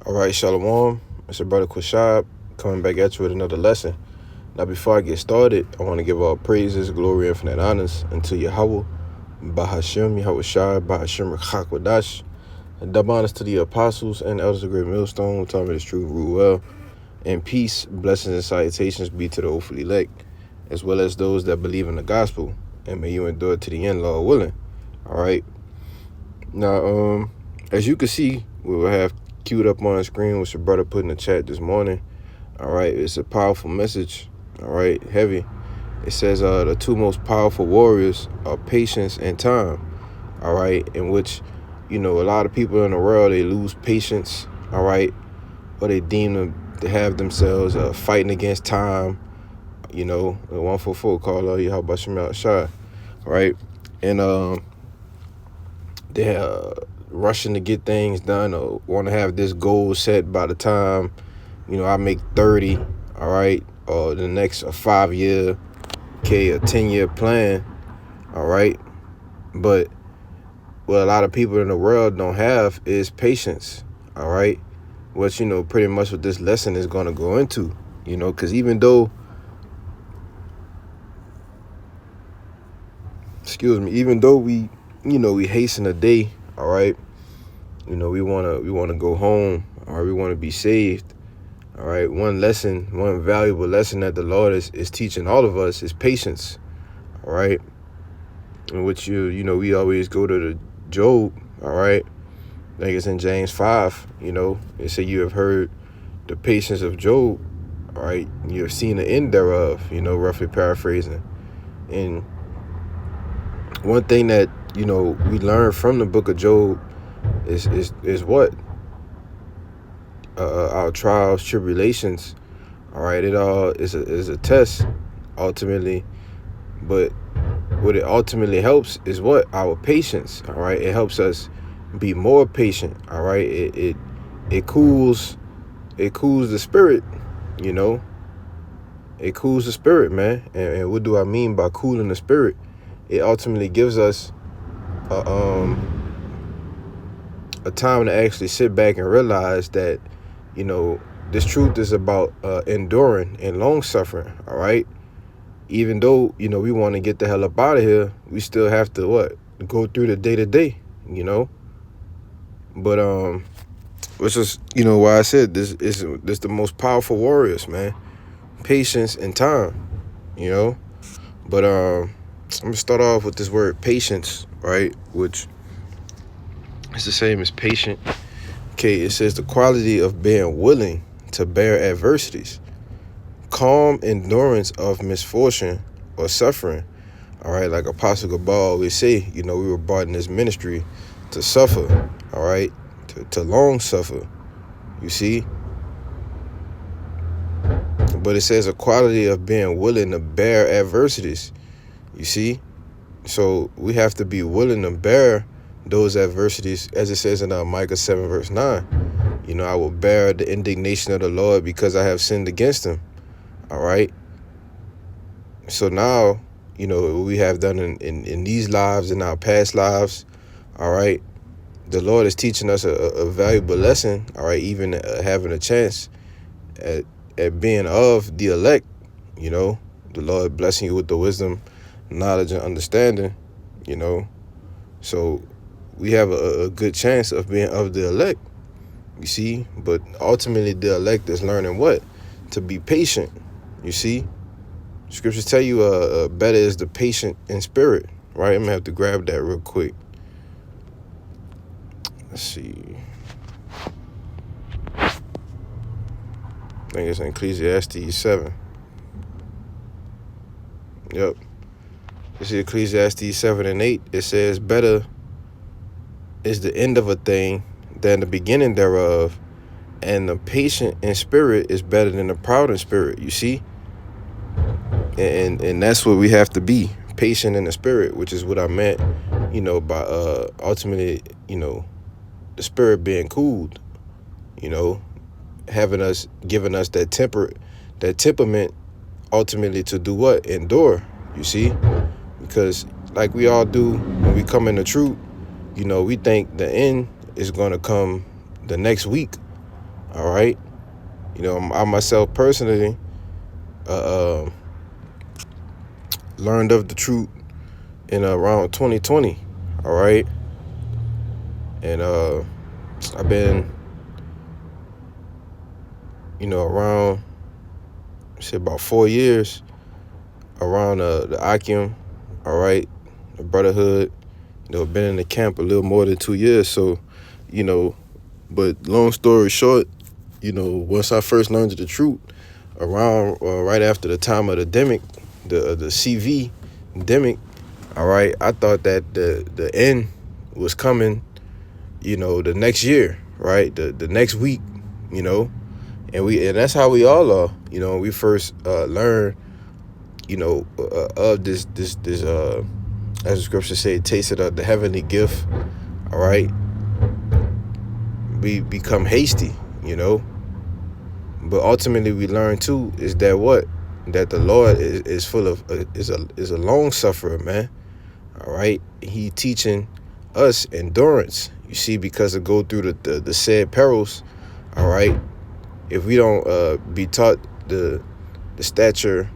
All right, Shalom. It's your brother Quashab coming back at you with another lesson. Now, before I get started, I want to give all praises, glory, infinite honors unto Yahweh, Bahashem, Yahweh Shai, Bahashem, Rechak and double honors to the apostles and elders of Great Millstone, who taught me this truth, rule well, and peace, blessings, and salutations be to the hopefully elect, as well as those that believe in the gospel, and may you endure to the end, Lord willing. All right. Now, as you can see, we will have queued up on the screen what your brother put in the chat this morning. All right, it's a powerful message. All right, heavy. It says the two most powerful warriors are patience and time. All right, in which, a lot of people in the world, they lose patience. All right, or they deem them to have themselves fighting against time. The 144 call you how about Shemal Shah. All right, and they're rushing to get things done or want to have this goal set by the time, I make 30, all right, or the next 5-year, a 10-year plan, all right. But what a lot of people in the world don't have is patience, all right, which, pretty much what this lesson is going to go into, because even though we, we hasten a day, all right, we want to go home, all right, we want to be saved. All right, one valuable lesson that the Lord is teaching all of us is patience. All right, in which we always go to the Job. All right, I think it's in James 5. It say you have heard the patience of Job. All right, you have seen the end thereof. Roughly paraphrasing. And one thing that we learn from the book of Job is what our trials, tribulations. All right, it all is a test ultimately, but what it ultimately helps is what? Our patience. All right, it helps us be more patient. All right, it cools the spirit. It cools the spirit, man. And what do I mean by cooling the spirit? It ultimately gives us a time to actually sit back and realize that this truth is about enduring and long suffering. All right, even though we want to get the hell up out of here, we still have to go through the day to day. But which is why I said this is the most powerful warriors, man. Patience and time. But I'm gonna start off with this word patience, right? Which is the same as patient. Okay, it says the quality of being willing to bear adversities, calm endurance of misfortune or suffering. All right, like Apostle Gabal always say, we were brought in this ministry to suffer, all right, to long suffer, you see. But it says a quality of being willing to bear adversities, you see. So we have to be willing to bear those adversities, as it says in Micah 7 verse 9. I will bear the indignation of the Lord because I have sinned against him. All right. So now, what we have done in these lives, in our past lives, all right, the Lord is teaching us a valuable lesson, all right, even having a chance at being of the elect, the Lord blessing you with the wisdom, knowledge, and understanding, So we have a good chance of being of the elect, you see. But ultimately, the elect is learning what? To be patient, you see. Scriptures tell you better is the patient in spirit, right? I'm going to have to grab that real quick. Let's see. I think it's in Ecclesiastes 7. Yep. This is Ecclesiastes 7 and 8. It says, better is the end of a thing than the beginning thereof, and the patient in spirit is better than the proud in spirit, you see? And that's what we have to be, patient in the spirit, which is what I meant, by ultimately, the spirit being cooled, giving us that temperament ultimately to do what? Endure, you see? Because like we all do when we come in the truth, we think the end is going to come the next week, All right. I myself personally learned of the truth in around 2020. All right. And I've been, around, say, about 4 years around the Akim. All right. The Brotherhood. Been in the camp a little more than 2 years. So, but long story short, once I first learned the truth around right after the time of the demic, the CV demic, all right, I thought that the end was coming, the next year, right, the next week, and that's how we all are, we first learn, of this as the scripture say, tasted of the heavenly gift, all right, we become hasty, but ultimately we learn too is that that the Lord is full of is a long sufferer, man. All right, he teaching us endurance. You see, because to go through the said perils. All right, if we don't be taught the stature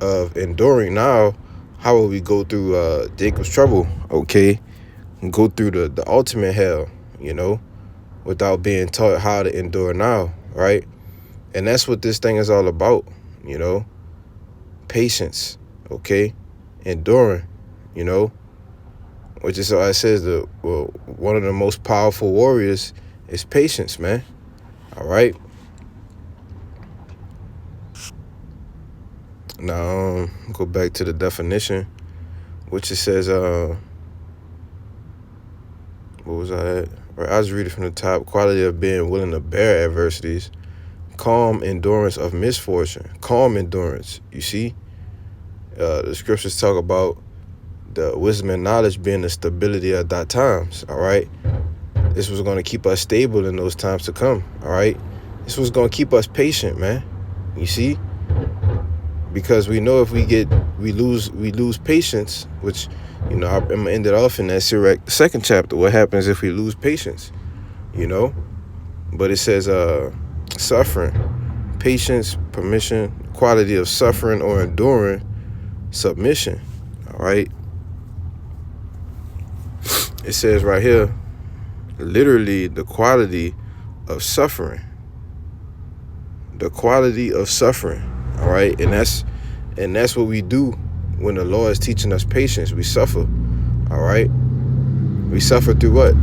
of enduring now, how will we go through Jacob's trouble? Okay, and go through the ultimate hell, without being taught how to endure now, right? And that's what this thing is all about, patience, okay, enduring, which is why it says one of the most powerful warriors is patience, man. All right. Now go back to the definition, which it says, what was I at? Right, I was reading from the top. Quality of being willing to bear adversities. Calm endurance of misfortune. Calm endurance. You see? The scriptures talk about the wisdom and knowledge being the stability of that times. All right? This was going to keep us stable in those times to come. All right? This was going to keep us patient, man. You see? Because we know if we lose patience, which, I'm going to end it off in that Sirach, the second chapter. What happens if we lose patience? But it says suffering, patience, permission, quality of suffering or enduring, submission. All right. It says right here, literally the quality of suffering. The quality of suffering. All right. And that's what we do when the Lord is teaching us patience. We suffer. All right. We suffer through what?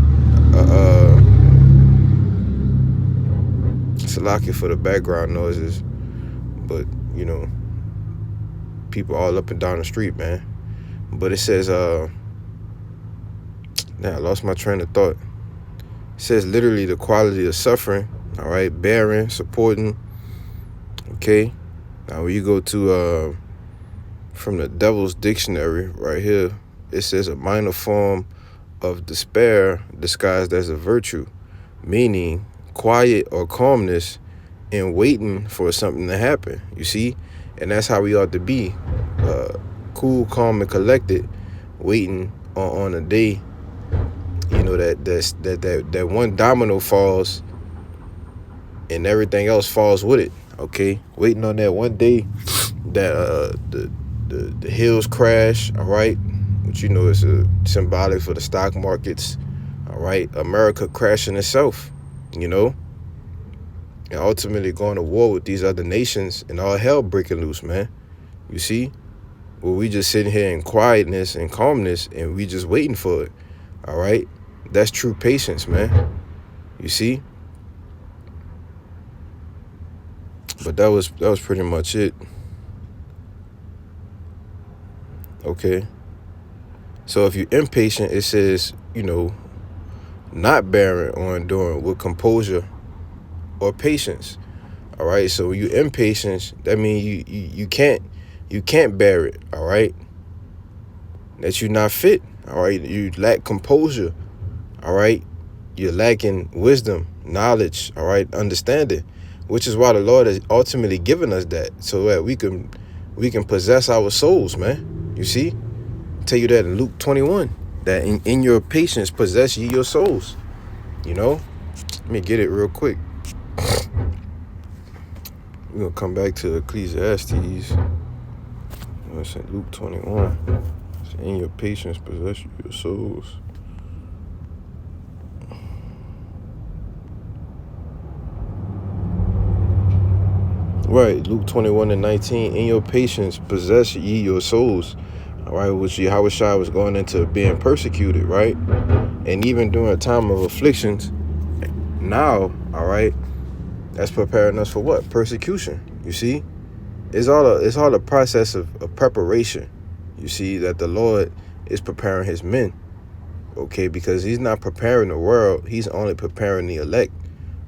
Salaki for the background noises, but people all up and down the street, man. But it says, now I lost my train of thought. It says literally the quality of suffering, all right, bearing, supporting. Okay, now when you go to from the Devil's Dictionary right here, it says a minor form of despair disguised as a virtue, meaning quiet or calmness and waiting for something to happen. You see? And that's how we ought to be, cool, calm, and collected, waiting on a day, that one domino falls and everything else falls with it. Okay, waiting on that one day that the hills crash. All right, which is a symbolic for the stock markets. All right, America crashing itself. And ultimately going to war with these other nations and all hell breaking loose, man. You see? Well, we just sitting here in quietness and calmness and we just waiting for it. All right? That's true patience, man. You see? But that was pretty much it. Okay. So if you're impatient, it says, not bearing or enduring with composure or patience. All right. So when you impatient, that means you can't bear it. All right. That you're not fit. All right. You lack composure. All right. You're lacking wisdom, knowledge. All right. Understanding, which is why the Lord has ultimately given us that, so that we can possess our souls, man. You see, I tell you that in Luke 21, that in your patience possess ye your souls. Let me get it real quick. We're going to come back to Ecclesiastes. It's in Luke 21. It's in your patience possess your souls. Right, Luke 21:19. In your patience possess ye your souls. All right, which Yahushua was going into being persecuted, right? And even during a time of afflictions, now, all right, that's preparing us for what? Persecution. You see? It's all a process of preparation. You see, that the Lord is preparing his men. Okay, because he's not preparing the world, he's only preparing the elect.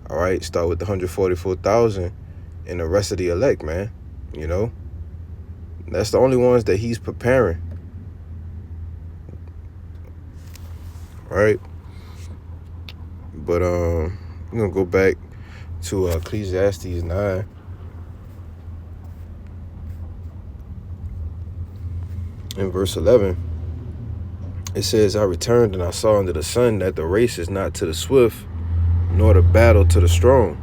All right, start with the 144,000 and the rest of the elect, man. You know, that's the only ones that he's preparing. Right? But we're gonna go back to Ecclesiastes 9. In verse 11, it says, I returned and I saw under the sun that the race is not to the swift, nor the battle to the strong,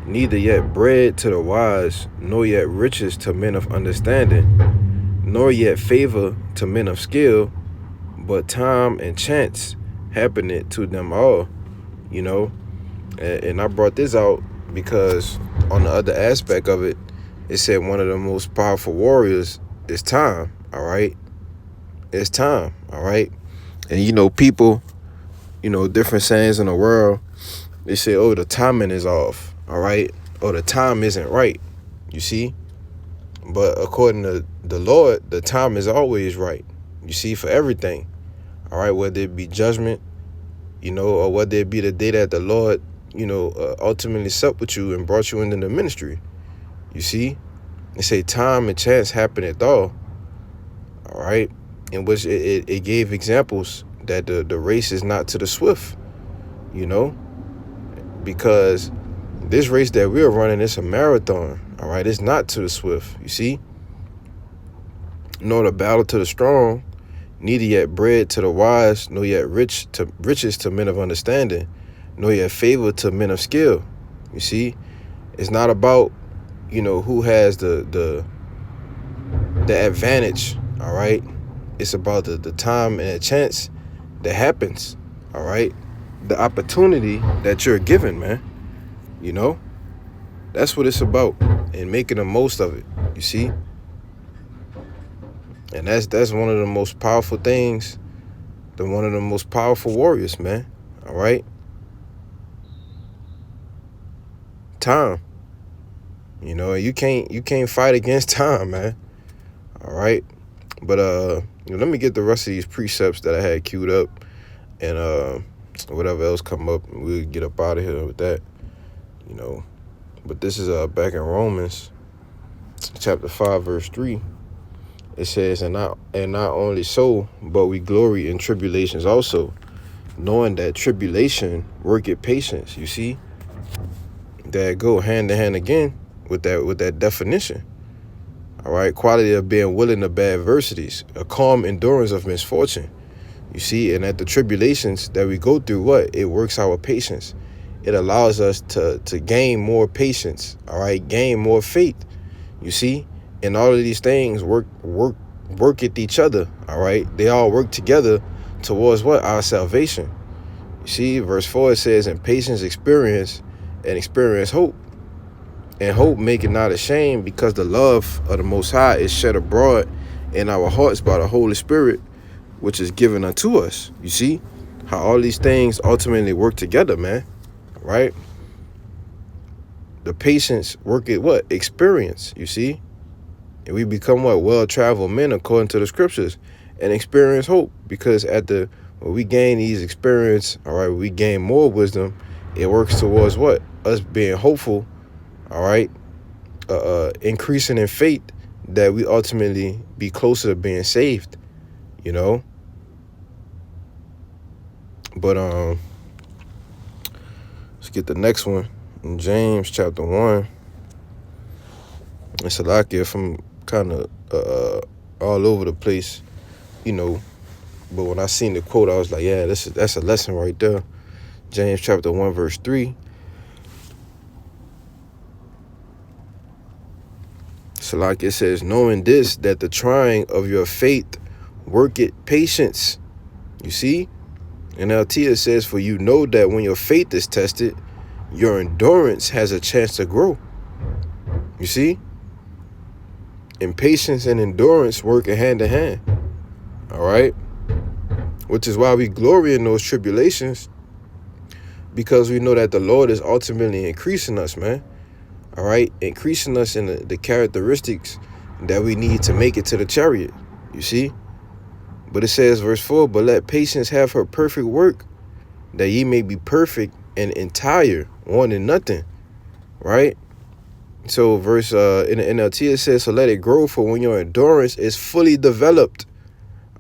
neither yet bread to the wise, nor yet riches to men of understanding, nor yet favor to men of skill, but time and chance happen it to them all. You know, and I brought this out because on the other aspect of it, it said one of the most powerful warriors is time. All right, it's time. All right, and you know, people, you know, different sayings in the world, they say, oh, the timing is off. All right, or the time isn't right. You see, but according to the Lord, the time is always right. You see, for everything. All right, whether it be judgment, you know, or whether it be the day that the Lord, you know, ultimately supped with you and brought you into the ministry. You see, they say time and chance happen at all. All right, in which it gave examples that the race is not to the swift, you know, because this race that we're running is a marathon. All right, it's not to the swift. You see, nor the battle to the strong, neither yet bread to the wise, nor yet riches to men of understanding, nor yet favor to men of skill. You see, it's not about, you know, who has the advantage. All right, it's about the time and the chance that happens. All right, the opportunity that you're given, man. You know, that's what it's about, and making the most of it. You see, and that's one of the most powerful things. One of the most powerful warriors, man. All right, time. You know, you can't fight against time, man. All right, but you know, let me get the rest of these precepts that I had queued up, and whatever else come up, we'll get up out of here with that. You know, but this is back in Romans chapter 5 verse 3. It says, and not only so, but we glory in tribulations also, knowing that tribulation worketh patience. You see, that go hand in hand again with that definition. All right, quality of being willing to bear adversities, a calm endurance of misfortune. You see, and at the tribulations that we go through, what? It works our patience. It allows us to gain more patience, all right, gain more faith. You see, and all of these things work at each other, all right? They all work together towards what? Our salvation. You see, verse 4, it says, and patience experience, and experience hope. And hope make it not ashamed, because the love of the Most High is shed abroad in our hearts by the Holy Spirit, which is given unto us. You see how all these things ultimately work together, man, right? The patience work at what? Experience, you see? And we become what? Well-traveled men according to the scriptures, and experience hope, because when we gain these experience, all right, we gain more wisdom. It works towards what? Us being hopeful, all right, increasing in faith that we ultimately be closer to being saved, you know? But let's get the next one in James chapter 1. It's a lot here from kind of all over the place, you know. But when I seen the quote, I was like, yeah, that's a lesson right there. James chapter 1 verse 3. So like it says, knowing this, that the trying of your faith worketh patience. You see? NLT it says, for you know that when your faith is tested, your endurance has a chance to grow. You see? And patience and endurance work hand in hand. All right? Which is why we glory in those tribulations, because we know that the Lord is ultimately increasing us, man. All right? Increasing us in the characteristics that we need to make it to the chariot. You see? But it says, verse 4, but let patience have her perfect work, that ye may be perfect and entire, wanting nothing. Right? So verse in the NLT it says, so let it grow, for when your endurance is fully developed.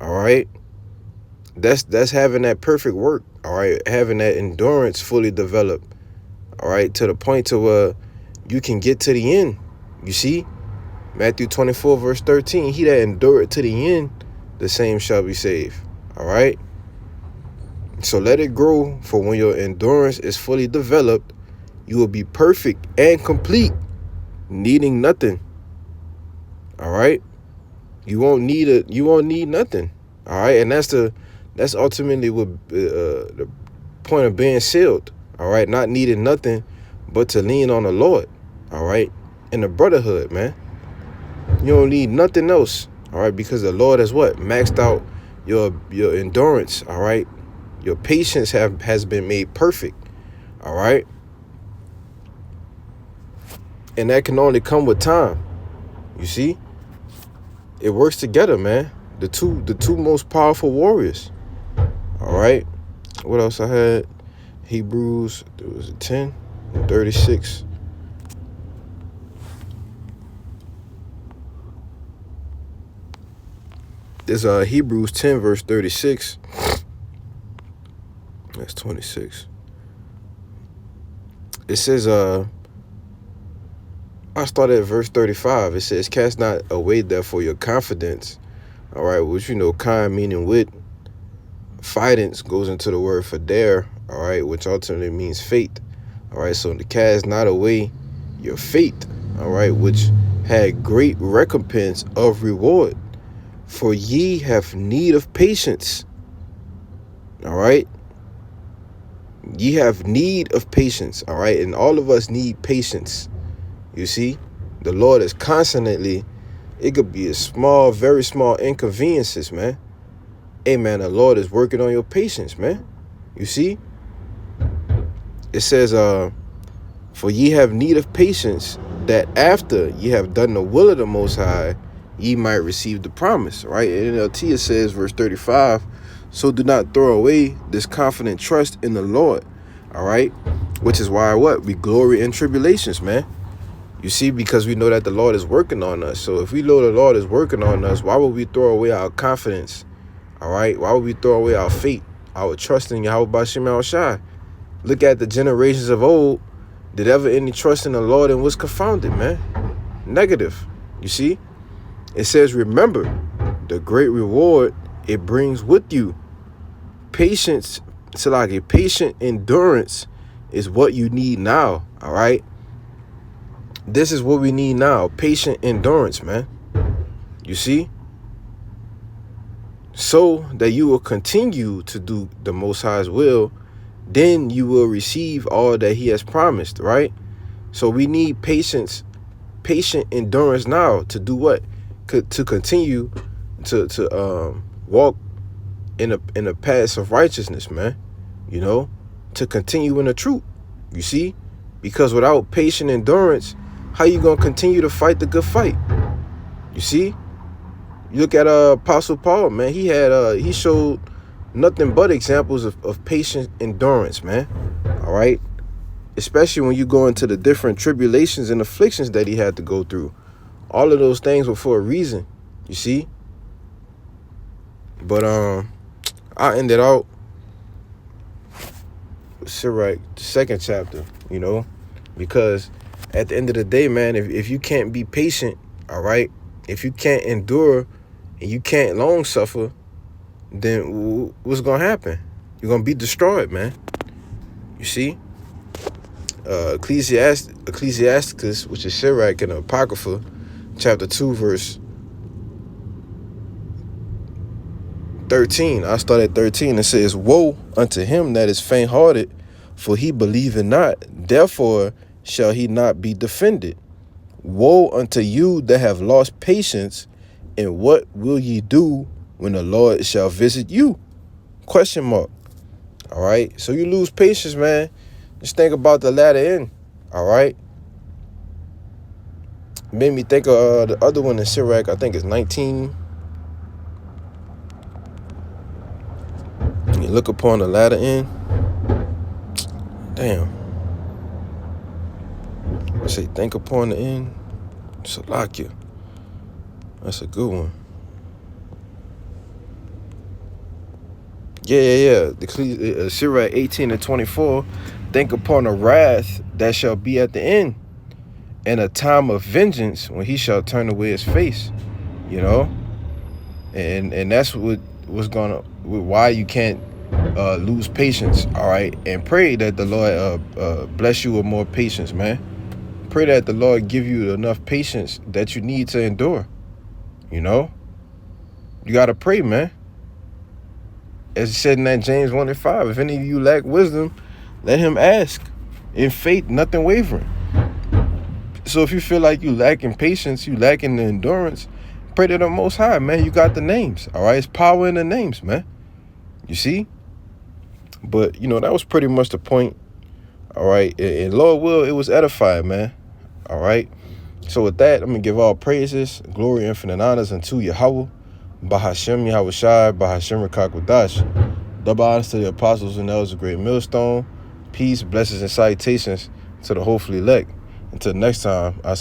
All right? That's having that perfect work. All right? Having that endurance fully developed. All right? To the point to where you can get to the end. You see? Matthew 24 verse 13, he that endureth to the end, the same shall be saved. All right? So let it grow, for when your endurance is fully developed, you will be perfect and complete, needing nothing. All right? You won't need nothing. All right? And that's ultimately what the point of being sealed. All right? Not needing nothing but to lean on the Lord. All right? In the brotherhood, man. You don't need nothing else. All right? Because the Lord has what? Maxed out your endurance. All right? Your patience has been made perfect. All right? And that can only come with time. You see? It works together, man. The two most powerful warriors. All right? What else I had? Hebrews, there was a 10, 36. There's Hebrews 10 verse 36. That's 26. It says, I started at verse 35. It says, cast not away therefore your confidence. All right, which kind meaning with. Fidence goes into the word for dare, all right, which ultimately means faith. All right, so to cast not away your faith, all right, which had great recompense of reward. For ye have need of patience. All right. Ye have need of patience. All right. And all of us need patience. You see, the Lord is constantly, it could be a small, very small inconveniences, man. Hey, man, the Lord is working on your patience, man. You see, it says, for ye have need of patience, that after ye have done the will of the Most High, ye might receive the promise, right? In NLT it says, verse 35, so do not throw away this confident trust in the Lord, all right? Which is why we glory in tribulations, man. You see, because we know that the Lord is working on us. So if we know the Lord is working on us, why would we throw away our confidence, all right? Why would we throw away our faith, our trust in Yahweh B'Shem Yahushai? Look at the generations of old. Did ever any trust in the Lord and was confounded, man? Negative, you see? It says, remember the great reward it brings with you. Patience, so like a patient endurance is what you need now, all right? This is what we need now, patient endurance, man. You see? So that you will continue to do the Most High's will, then you will receive all that he has promised, right? So we need patience, patient endurance now to do what? To continue to walk in a path of righteousness, man. To continue in the truth. You see? Because without patient endurance, how you gonna continue to fight the good fight? You see? You look at Apostle Paul, man. He showed nothing but examples of patient endurance, man. All right? Especially when you go into the different tribulations and afflictions that he had to go through. All of those things were for a reason, you see? But I ended out Sirach, the second chapter, because at the end of the day, man, if you can't be patient, all right, if you can't endure and you can't long suffer, then what's gonna happen? You're gonna be destroyed, man. You see? Ecclesiasticus, which is Sirach and the Apocrypha, chapter 2, verse 13. I start at 13. It says, woe unto him that is faint-hearted, for he believeth not, therefore shall he not be defended. Woe unto you that have lost patience, and what will ye do when the Lord shall visit you? Question mark. All right. So you lose patience, man. Just think about the latter end. All right. Made me think of the other one in Sirach. I think it's 19. You look upon the latter end. Damn. I say think upon the end. Salakia. That's a good one. Yeah. The Sirach 18:24. Think upon the wrath that shall be at the end, and a time of vengeance when he shall turn away his face. You know, and that's what's gonna why you can't lose patience. All right, and pray that the Lord bless you with more patience, man. Pray that the Lord give you enough patience that you need to endure. You know, you gotta pray, man. As it said in that James 1:5, if any of you lack wisdom, let him ask. In faith, nothing wavering. So if you feel like you lacking patience, you lacking the endurance, pray to the Most High, man. You got the names, all right? It's power in the names, man. You see? But, you know, that was pretty much the point, all right? And Lord will, it was edified, man, all right? So with that, I'm going to give all praises, glory, infinite honors unto Yahweh, Bahashem Yahweh Shai, Bahashem Rakakwadash. Double honors to the apostles and elders of Great Millstone. Peace, blessings, and salutations to the hopefully elect. Until next time, I say